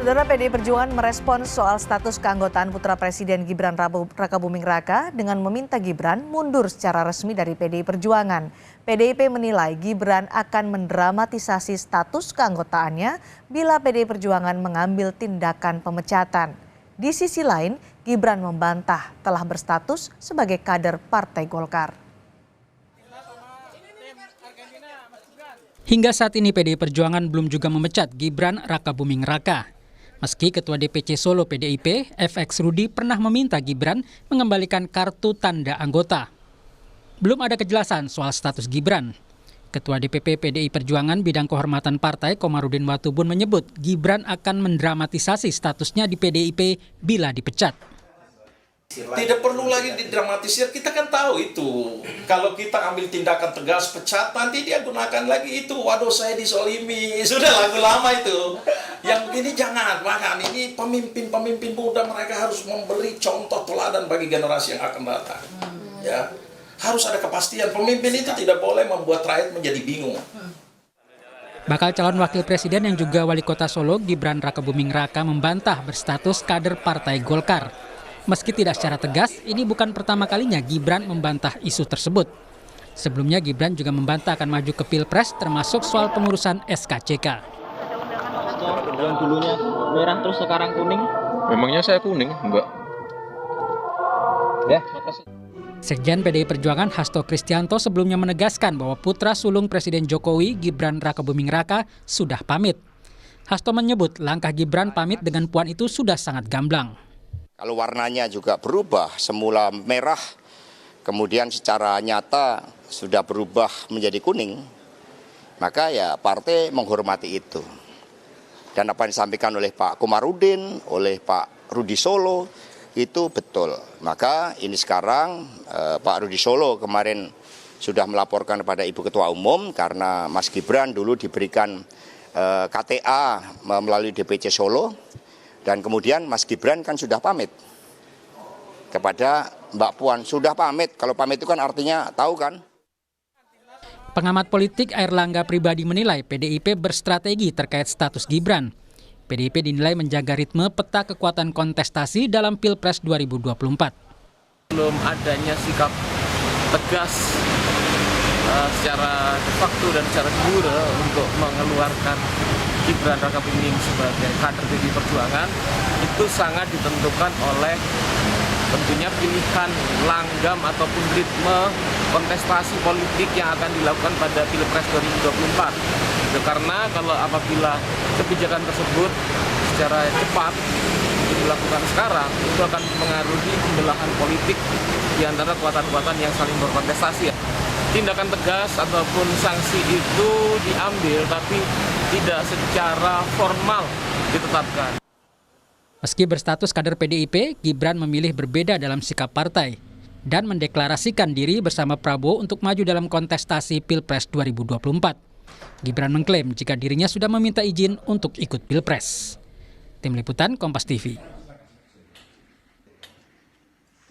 Saudara, PDI Perjuangan merespons soal status keanggotaan putra Presiden Gibran Rakabuming Raka dengan meminta Gibran mundur secara resmi dari PDI Perjuangan. PDIP menilai Gibran akan mendramatisasi status keanggotaannya bila PDI Perjuangan mengambil tindakan pemecatan. Di sisi lain, Gibran membantah telah berstatus sebagai kader Partai Golkar. Hingga saat ini PDI Perjuangan belum juga memecat Gibran Rakabuming Raka. Meski Ketua DPC Solo PDIP, FX Rudi pernah meminta Gibran mengembalikan kartu tanda anggota. Belum ada kejelasan soal status Gibran. Ketua DPP PDI Perjuangan Bidang Kehormatan Partai Komarudin Watubun menyebut Gibran akan mendramatisasi statusnya di PDIP bila dipecat. Tidak perlu lagi didramatisir, kita kan tahu itu. Kalau kita ambil tindakan tegas pecat, nanti dia gunakan lagi itu. Waduh, saya disolimi. Sudah lagu lama itu. Yang begini jangan, bahkan ini pemimpin-pemimpin muda mereka harus memberi contoh teladan bagi generasi yang akan datang. Ya, harus ada kepastian. Pemimpin itu tidak boleh membuat rakyat menjadi bingung. Bakal calon wakil presiden yang juga wali kota Solo, Gibran Rakabuming Raka membantah berstatus kader Partai Golkar. Meski tidak secara tegas, ini bukan pertama kalinya Gibran membantah isu tersebut. Sebelumnya Gibran juga membantah akan maju ke Pilpres termasuk soal pengurusan SKCK. Yang dulunya merah terus sekarang kuning. Memangnya saya kuning, Mbak? Ya, makasih. Sekjen PDI Perjuangan Hasto Kristianto sebelumnya menegaskan bahwa putra sulung Presiden Jokowi, Gibran Rakabuming Raka, sudah pamit. Hasto menyebut langkah Gibran pamit dengan Puan itu sudah sangat gamblang. Kalau warnanya juga berubah, semula merah, kemudian secara nyata sudah berubah menjadi kuning, maka ya partai menghormati itu. Dan apa yang disampaikan oleh Pak Komarudin, oleh Pak Rudi Solo, itu betul. Maka ini sekarang Pak Rudi Solo kemarin sudah melaporkan kepada Ibu Ketua Umum karena Mas Gibran dulu diberikan KTA melalui DPC Solo. Dan kemudian Mas Gibran kan sudah pamit kepada Mbak Puan. Sudah pamit, kalau pamit itu kan artinya tahu kan. Pengamat politik Airlangga Pribadi menilai PDIP berstrategi terkait status Gibran. PDIP dinilai menjaga ritme peta kekuatan kontestasi dalam Pilpres 2024. Belum adanya sikap tegas secara de facto dan secara de jure untuk mengeluarkan Gibran Rakabuming sebagai kader PDI Perjuangan itu sangat ditentukan oleh tentunya pilihan langgam ataupun ritme kontestasi politik yang akan dilakukan pada Pilpres 2024. Karena kalau apabila kebijakan tersebut secara cepat dilakukan sekarang, itu akan mengaruhi pembelahan politik di antara kekuatan-kekuatan yang saling berkontestasi. Tindakan tegas ataupun sanksi itu diambil tapi tidak secara formal ditetapkan. Meski berstatus kader PDIP, Gibran memilih berbeda dalam sikap partai dan mendeklarasikan diri bersama Prabowo untuk maju dalam kontestasi Pilpres 2024. Gibran mengklaim jika dirinya sudah meminta izin untuk ikut Pilpres. Tim Liputan Kompas TV.